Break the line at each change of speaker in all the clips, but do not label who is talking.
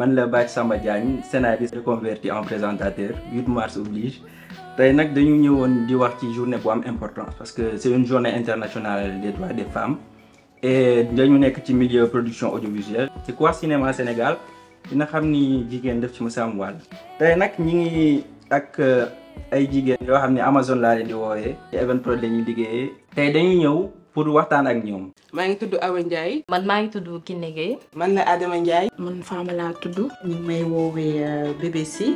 man la Bac Samba Diagne scénariste reconverti en présentateur 8 mars oblige tey nag dañu ñëwoon di wax ci journée bu am importance parce que c'est une journée internationale des droits des femmes et dañu nekk ci milieu production audiovisuelle ci quoi cinéma Sénégal dina xam ni jigéen def ci mësa am wàll tey nag ñi ngi ak ay jigéen yoo xam ne Amazon laa leen di woowee ci Evenprod la ñuy liggéeyee tey dañuy ñëw pour waxtaan ak ñoom.
maa ngi tudd Awa Ndiaye.
man maa ngi tudd Kiné Gueye.
man la Adama Ndiaye.
man Fama laa tudd. ñu may woowee BBC.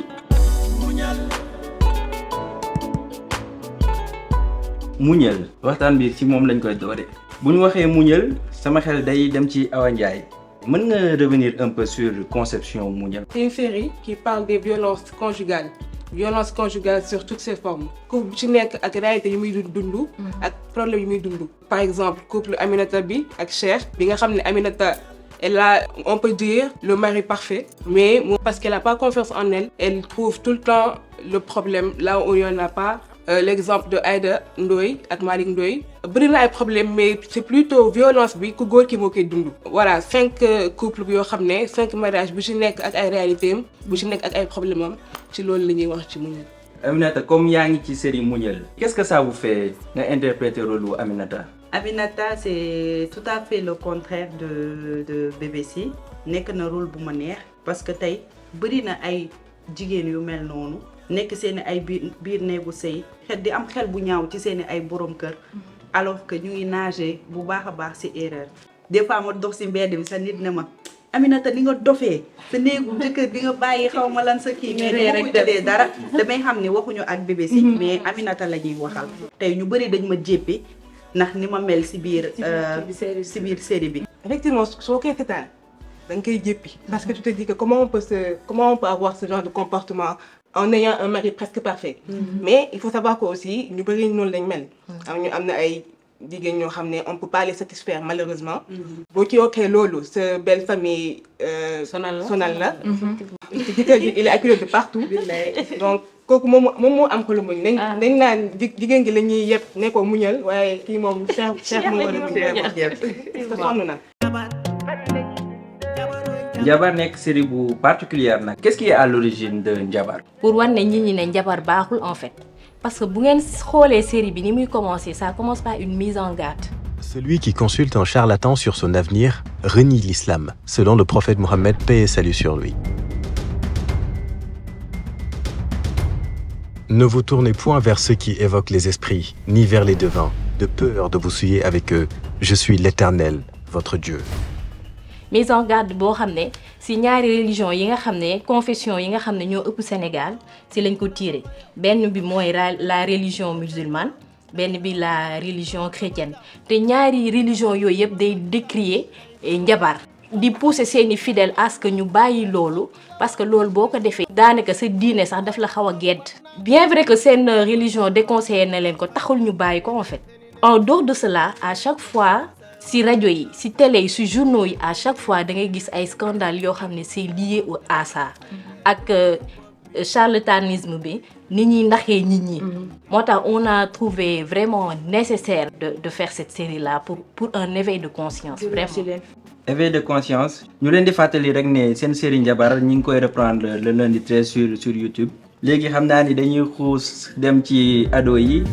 muñal waxtaan bi ci moom lañ koy doore bu ñu waxee muñal sama xel day dem ci Awa Ndiaye mën nga revenir un peu sur conception muñal.
C'est une série qui parle des violences conjugales. Violence conjugale sur toutes ses formes. couple bu ci nekk ak réalité yi muy dund. ak problème yi muy dund. par exemple couple Aminata bi ak Cheikh bi nga xam ne Aminata elle a on peut dire le mari parfait. mais parce qu'elle a pas confiance en elle. elle trouve tout le temps le problème là où il y en a pas. L'exemple de Aïda Ndoye ak Malick Ndoye bëri na ay problème mais c'est plutôt violence bi ku góor ki moo koy dund. voilà 5 couples yoo xam ne 5 mariages bu ci nekk ak ay réalités am bu ci nekk ak ay problèmes am ci loolu la ñuy wax ci muñal.
Aminata comme yaa ngi ci série muñal qu'est-ce que ça vous fait nga interpréter rôle Aminata.
Aminata c'est tout à fait le contraire de BBC nekk na rôle bu ma neex parce que tey bëri na ay jigéen yu mel noonu. nekk seeni ay biir néegu sëy xel di am xel bu ñaaw ci seeni ay borom kër alors que ñu ngi nager bu baax a baax ci erreur. des fois ma dox ci mbedd mi sa nit ne ma Aminata ni nga dofee sa néegu jëkkër bi nga bàyyi xaw ma lan sa kii mais waxuñu tëddee dara damay xam ne waxuñu ak BBC mais Aminata la ñuy waxal. tey ñu bëri dañ ma jéppi ndax ni ma mel ci biir série bi.
effectivement soo koy seetaan da nga koy jéppi parce que tu te dis que comment on peut avoir ce genre de comportement en ayant un mari presque parfait. Mais il faut savoir que aussi ñu bëri noonu lañ mel. am na ay jigéen ñoo xam ne on peut pas les satisfaire malheureusement. boo ci yokkee loolu sa belle famille. sonal la. te jëkkër ji il est acculé de partout. donc kooku moom moo am ko lu muñ. dañ naan jigéen gi la ñuy yëpp ne ko muñal waaye kii moom Cheikh mu war a muñ sonn na.
Njabar nekk série bu particulière nag. Qu'est-ce qui est à l'origine de Njabar.
pour wan ne nit ñi ne njabar baaxul en fait parce que bu ngeen xoolee série bi ni muy commencer ça commence par une mise en garde.
Celui qui consulte un charlatan sur son avenir renie l'islam, selon le prophète Mohammed, paix et salut sur lui. Ne vous tournez point vers ceux qui évoquent les esprits, ni vers les devins, de peur de vous souiller avec eux. Je suis l'Éternel, votre Dieu.
mise en garde boo xam ne si ñaari religion yi nga xam ne confession yi nga xam ne ñoo ëpp Sénégal si lañ ko tiré benn bi mooy la religion musulmane benn bi la religion chrétienne te ñaari religion yooyu yëpp day décrier njabar di pousser seeni fidèles à ce que ñu bàyyi loolu parce que loolu boo ko defee daanaka sa diine sax daf la xaw a gedd bien vrai que seen religion déconseillé na leen ko taxul ñu bàyyi ko en fait en dehors de cela à chaque fois si rajo yi si télé yi si journaux yi à chaque fois da ngay gis ay scandales yoo xam ne c'est lié à ça ak charlatanisme bi nit ñi ndaxee nit ñi. moo tax on a trouvé vraiment nécessaire de faire cette série là pour un éveil de conscience vraiment.
éveil de conscience ñu leen di fàttali rek ne seen série Njabar ñi ngi koy reprendre le lundi 13 sur YouTube léegi xam naa ni dañuy xuus dem ci ado yi.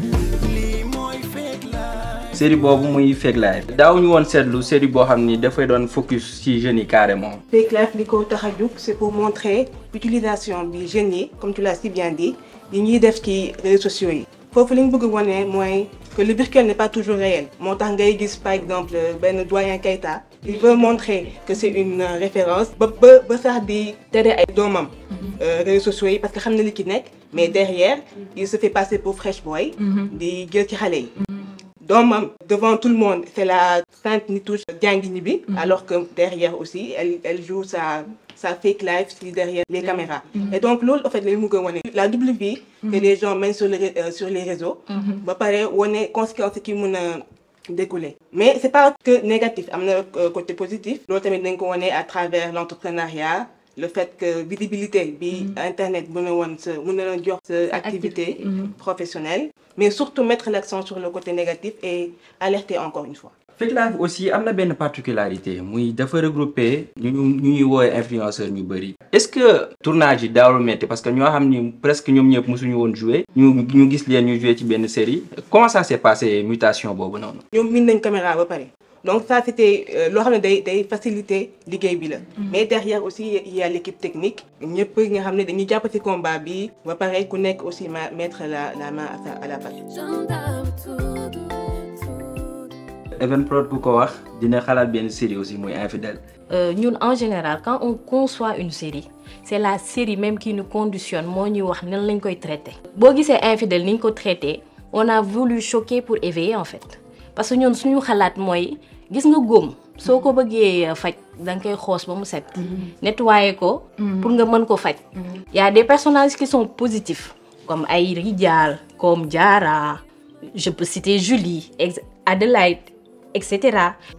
série boobu muy Fake Life daaw ñu woon seetlu série boo xam ni dafay doon focus ci jeunes yi carrément.
Fake Life li ko tax a jóg c'est pour montrer l'utilisation bi jeunes yi comme tu l'as si bien dit yi ñuy def ci réseaux sociaux yi. foofu li ñu bëgg wane mooy que le virtuel n'est pas toujours réel moo tax ngay gis par exemple benn doyen Keita il veut montrer que c'est une référence ba sax di tere ay doomam réseaux sociaux yi parce que xam na li ci nekk mais derrière il se fait passer pour fresh boy di jël ci xale yi. doomam devant tout le monde c'est la sainte Nitouche jàngi ñi bi alors que derrière aussi elle joue sa fake life si derrière les caméras et donc loolu en fait lañu mu gën wane la double vie que les gens mènent sur les réseaux ba pare wane conséquences qui mën a découler mais c'est pas que négatif am na côté positif loolu tamit dañ ko wane à travers l'entrepreneuriat le fait que visibilité bi internet mën na jox sa activité professionnelle mais surtout mettre l'accent sur le côté négatif et alerter encore une fois.
Fake Life aussi am na benn particularité muy dafa regrouper ñu ñuy woowee influenceurs ñu bëri. Est-ce que tournage yi daawul metti parce que ñoo xam ni presque ñoom ñëpp mosuñu woon jouer ñu gis leen ñu jouer ci benn série comment ça s'est passé mutation boobu noonu.
ñoom miin nañ caméra ba pare donc ça c'était loo xam ne day faciliter liggéey bi la. mais derrière aussi il y a l'équipe technique ñëpp nga xam ne dañuy jàpp ci combat bi ba pare ku nekk aussi mettre la main à la pâte.
Evenprod ku ko wax dina xalaat benn série aussi muy Infidèles.
Ñun en général quand on conçoit une série c'est la série même qui nous conditionne moo ñuy wax nan lañ koy traiter. boo gisee Infidèles ni ñu ko traiter on a voulu choquer pour éveiller en fait parce que ñun suñu xalaat mooy gis nga góom soo ko bëggee faj da nga koy xoos ba mu set. nettoyer ko. pour nga mën ko faj. y a des personnages qui sont positifs comme ay Rijal comme Diarra je peux citer Julie Adelaide. Etc.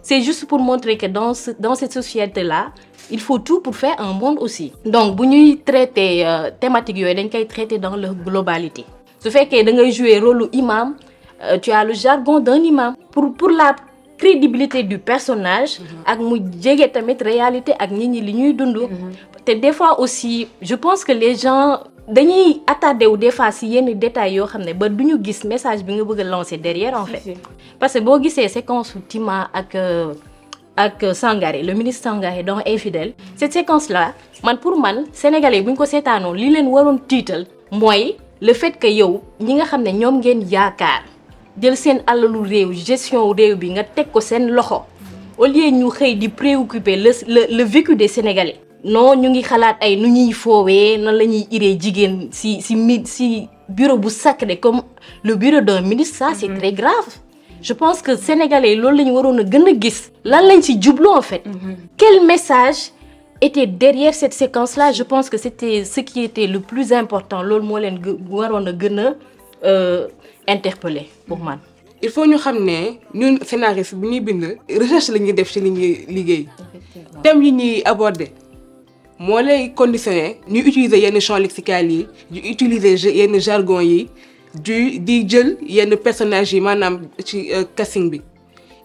C'est juste pour montrer que dans cette société-là, il faut tout pour faire un monde aussi. Donc, si nous traitons thématique, nous devons traiter dans leur globalité. Ce fait que tu jouer le rôle d'imam, tu as le jargon d'un imam. Pour la crédibilité du personnage, et la réalité, et des fois aussi, je pense que les gens... dañuy attardé wu des fois si yenn détails yoo xam ne ba duñu gis message bi nga bëgg a lancer derrière en fait parce que boo gisee séquence Tima ak Sangaré le ministre Sangaré dans Infidèles cette séquence là pour man sénégalais bu ñu ko seetaanoon li leen waroon tiital mooy le fait que yow ñi nga xam ne ñoom ngeen yaakaar jël seen alalu réew gestion réew bi nga teg ko seen loxo au lieu ñu xëy di préoccuper le vécu des sénégalais. Non ñu ngi xalaat ay nu ñuy foowee nan la ñuy iree jigéen si bureau bu sacré comme le bureau d'un ministre ça c'est très grave je pense que sénégalais loolu la ñu waroon a gën a gis lan lañ ci jublu en fait quel message était derrière cette séquence là je pense que c'était ce qui était le plus important loolu moo leen waroon a gën a interpeller pour man.
il faut ñu xam ne ñun scénariste bu ñuy bind recherche la ñuy def ci li ñuy liggéey thèmes yi ñuy aborder moo lay conditionné ñu utiliser yenn champs lexicaux yi ñu utiliser yenn jargon yi di jël yenn personnages yi maanaam ci casting bi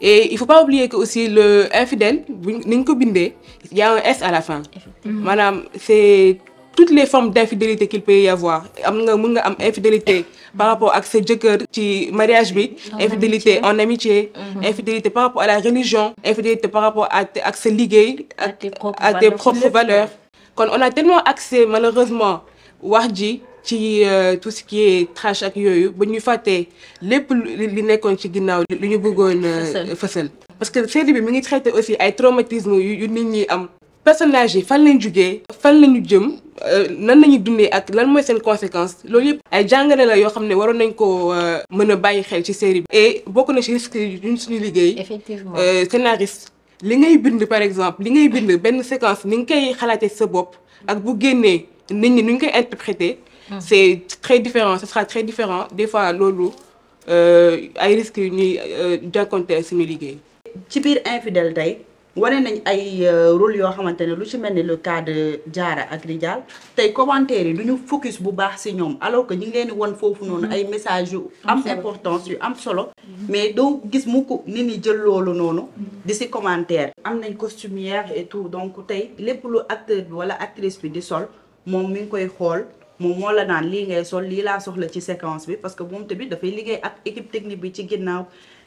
et il faut pas oublier que aussi le infidèle bu ni ñu ko bindee y a un S à la fin maanaam c'est toutes les formes d'infidélité qu'il peut y avoir mën nga am infidélité par rapport ak sa jëkkër ci mariage bi infidélité en amitié infidélité par rapport à la religion infidélité par rapport ak sa liggéey à tes propres valeurs kon on a tellement accès malheureusement wax ji ci tout ce qui est trash ak yooyu ba ñu fàttee lépp li nekkoon ci ginnaaw li ñu bëggoon fësal parce que série bi mi ngi traité aussi ay traumatisme yu nit ñi am personnages yi fan lañ jugee fan lañu jëm nan lañuy dundee ak lan mooy seen conséquence loolu yëpp ay jàngale la yoo xam ne waroon nañ ko mën a bàyyi xel ci série bi et bokk na ci risque yi suñu liggéey
effectivement
scénariste li ngay bind par exemple li ngay bind benn séquence ni nga koy xalaatee sa bopp ak bu génnee nit ñi nu ñu koy interpréter c'est très différent ce sera très différent des fois loolu ay risques yu ñuy jànkonteel suñu liggéey
ci biir Infidèles tey wane nañ ay rôle yoo xamante ne lu ci mel ni le cas de Diarra ak Rijal tey commentaires yi du ñu focus bu baax ci ñoom alors que ñu ngi leen di wan foofu noonu ay messages yu am importance yu am solo mais doo gis mu ko nit ñi jël loolu noonu di ci commentaire am nañ costumière et tout donc tey lépp lu acteur bi wala actrice bi di sol moom mi ngi koy xool moom moo la naan lii ngay sol lii laa soxla ci séquence bi parce que moom tamit dafay liggéey ak équipe technique bi ci ginnaaw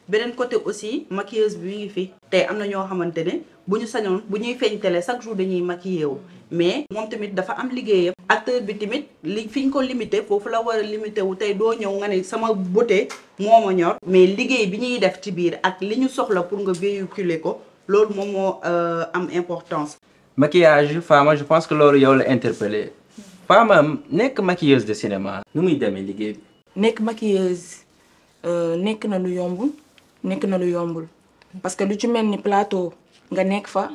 beneen côté aussi maquilleuse bi mi ngi fi tey am na ñoo xamante ne bu ñu sañoon bu ñuy feeñ télé chaque jour dañuy maquillé wu mais moom tamit dafa am liggéeyam acteur bi tamit fi ñu ko limité foofu la war a limité wu tey doo ñëw nga ne sama beauté moo ma ñor mais liggéey bi ñuy def ci biir ak li ñu soxla pour nga véhiculer ko loolu moom moo am importance.
maquillage Fama je pense que loolu yow la interpellé Fama nekk maquilleuse de cinéma nu muy demee liggéey bi.
nekk maquilleuse nekk na lu yombul. nekk na lu yombul parce que lu ci mel ni plateau nga nekk fa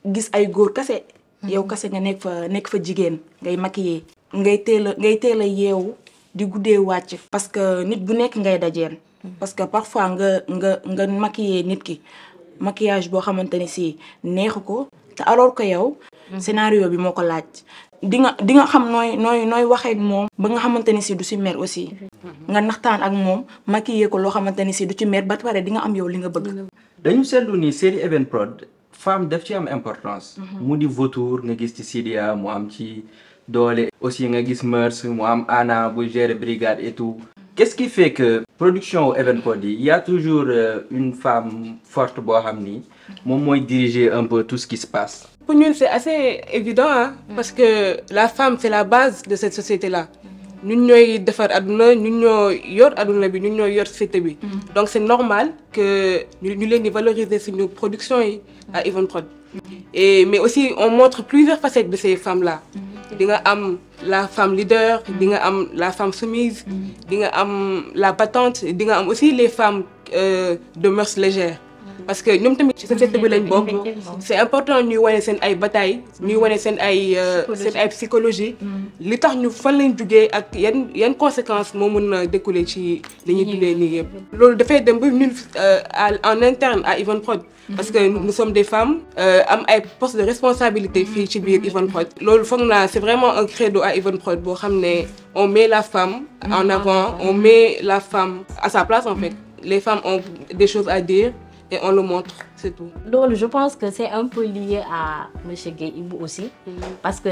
gis ay góor kase yow kase nga nekk fa jigéen ngay maquiller ngay teel a yeewu di guddee wàcc parce que nit bu nekk ngay dajeel parce que parfois nga maquiller nit ki maquillage boo xamante ni si neexu ko te alors que yow scénario bi moo ko laaj di nga xam nooy waxee ak moom ba nga xamante ni si du si mer aussi nga naxtaan ak moom maquiller ko loo xamante ni si du ci mer ba pare di nga am yow li nga bëgg
dañu seetlu ni série Evenprod femme daf ci am importance. mu di Vautour nga gis ci Sidia mu am ci doole. aussi nga gis Mœurs mu am Anna bu gérer brigade et tout. Qu'est-ce qui fait que production Evenprod il y a toujours une femme forte boo xam ni moom mooy diriger un peu tout ce qui se passe.
Pour nous, c'est assez évident, hein, parce que la femme, c'est la base de cette société-là. Nous sommes defar aduna, nous sommes yor aduna bi, nous sommes yor société bi. Donc c'est normal que nous les valoriser sur nos productions à Evenprod. Mais aussi, on montre plusieurs facettes de ces femmes-là. Il y a la femme leader, il y a la femme soumise, il y a la battante, il y a aussi les femmes de mœurs légères. Parce que nous tamit ci société bi lañ bokk c'est important ñuy wane seen ay bataille ñuy wane seen ay psychologie li tax ñu fan lañ jugee ak yan conséquences moo mën a découler ci li ñuy dundee nii yëpp. loolu dafay dem ba ñun en interne à Evenprod parce que nous sommes des femmes am ay postes de responsabilité fii ci biir Evenprod. loolu foog naa c'est vraiment un credo à Evenprod boo xam ne on met la femme en avant, on met la femme à sa place en fait. Les femmes ont des choses à dire. Et on le montre, c'est tout.
Donc, je pense que c'est un peu lié à M. Gueye-Ibou aussi. Parce que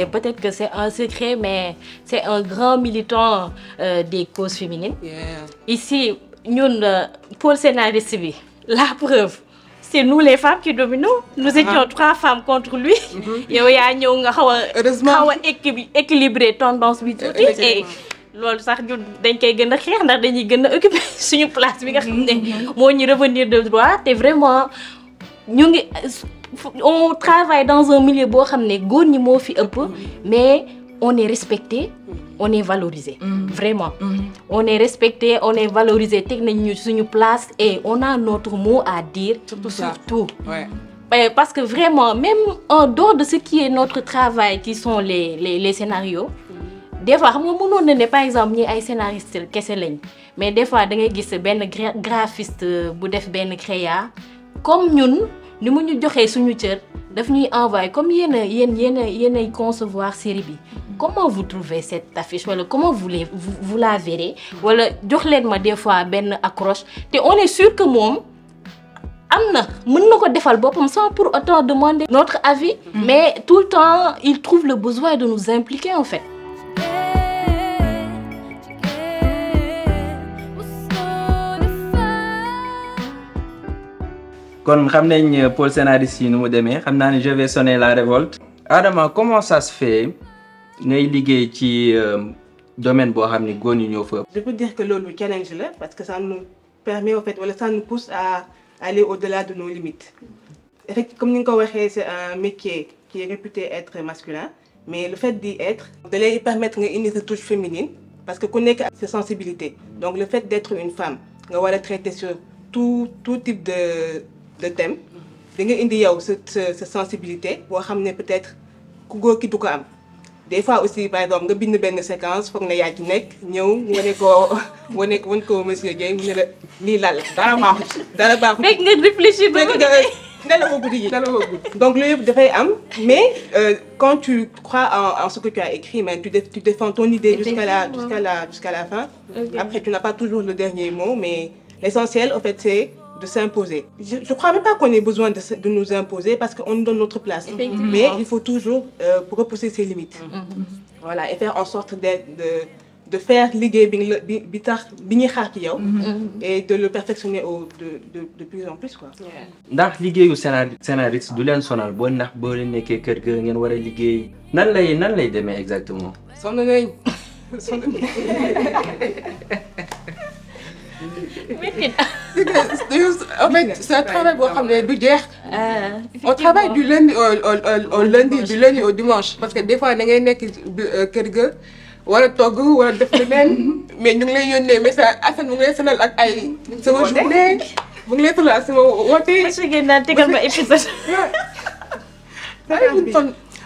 peut-être que c'est un secret, mais c'est un grand militant des causes féminines.
Yeah.
Ici, nous, pour le scénariste, la preuve, c'est nous les femmes qui dominons. Nous étions 3 femmes contre lui. Et nous avons équilibré tendance. loolu sax ñun dañ koy gën a xeex ndax dañuy gën a occuper suñu place bi nga xam ne moo ñu revenir de droit te vraiment ñu ngi on travaille dans un milieu boo xam ne góor ñi moo fi ëpp mais on est respecté on est valorisé vraiment on est respecté on est valorisé teg nañ ñu suñu place et on a notre mot à dire surtout.
Ouais.
Parce que vraiment même en dehors de ce qui est notre travail qui sont les scénarios. Des fois xam nga mënoon na ne par exemple ñi ay scénariste kese lañ mais des fois da ngay gis benn graphiste bu def benn créa comme ñun ni mu ñu joxee suñu cër daf ñuy envoyer comme yéen ay concevoir série bi comment vous trouvez cette affiche wala comment vous la verrez wala jox leen ma des fois benn accroche te on est sûr que moom am na mën na ko defal boppam sans pour autant demander notre avis mais tout le temps il trouve le besoin de nous impliquer en fait.
Comme xam nañ pôle scénariste yi nu mu demee xam naa ne je vais sonner la révolte. Adama comment ça se fait ngay liggéey ci domaine boo xam ne góor ñi ñoo fa.
Je peux dire que loolu challenge la parce que ça nous permet en fait wala ça nous pousse à aller au-delà de nos limites. Effectivement comme ni nga ko waxee c'est un métier qui est réputé être masculin mais le fait d'y être da lay permettre nga indi sa touche féminine parce que ku nekk ak sa sensibilité donc le fait d'être une femme nga war a traiter sur tout type de thème da nga indi yow sa sensibilité boo xam ne peut-être ku góor ki du ko am des fois aussi par exemple nga bind benn séquence foog na yaa ci nekk ñëw wane ko monsieur Gueye mu ne la lii lal dara baaxul
fekk nga réfléchir ba
donc loolu yëpp dafay am mais quand tu crois en ce que tu as écrit mais tu défends ton idée jusqu'à la fin. Okay. Après tu n'as pas toujours le dernier mot mais l'essentiel en fait c'est de s'imposer. Je crois même pas qu'on ait besoin de nous imposer parce qu'on nous donne notre place. Mais il faut toujours repousser ses limites. Voilà, et faire en sorte de faire liggéey bi tax bi ñuy xaar ci yow et de le perfectionner de plus en plus quoi.
Ndax liggéeyu scénariste du leen sonal boo leen nekkee kër ga ngeen war a liggéey nan lay demee exactement.
sonn nañ. En fait, c'est un travail boo xam ne du jeex. On travaille du lundi au lundi au dimanche parce que des fois da ngay nekk kër ga wala togg wala def leneen mais ñu ngi lay yónnee message Assane mu ngi lay sonal ak ay sama journée mu ngi lay sonal ak sama woote.
monsieur Gueye naan tegal ma épisode.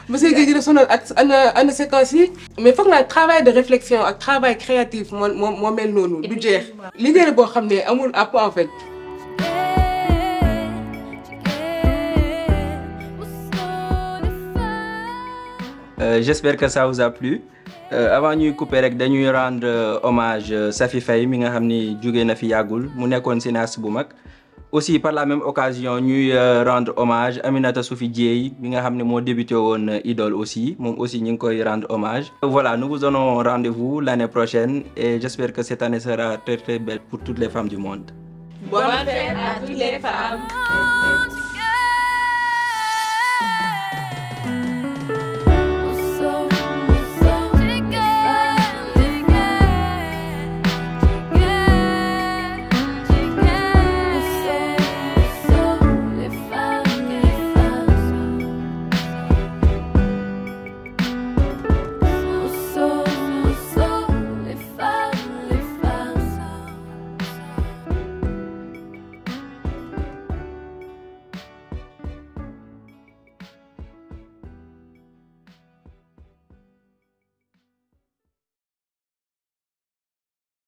monsieur Gueye dina sonal ak ana séquence yi mais foog naa travail de réflexion ak travail créatif moo mel noonu du jeex liggéey boo xam ne amul àpp en fait.
J'espère que ça vous a plu. Avant ñuy couper rek dañuy rendre hommage Safi Faye mi nga xam ni jóge na fi yàggul mu nekkoon scénariste bu mag aussi par la même occasion ñuy rendre hommage Aminata Sophie Dieye bi nga xam ne moo débuté woon Idole aussi moom aussi ñu ngi koy rendre hommage. Voilà, nous vous donnons rendez-vous l'année prochaine et j'espère que cette année sera très très belle pour toutes les femmes du monde.
Bonne fête à toutes les femmes.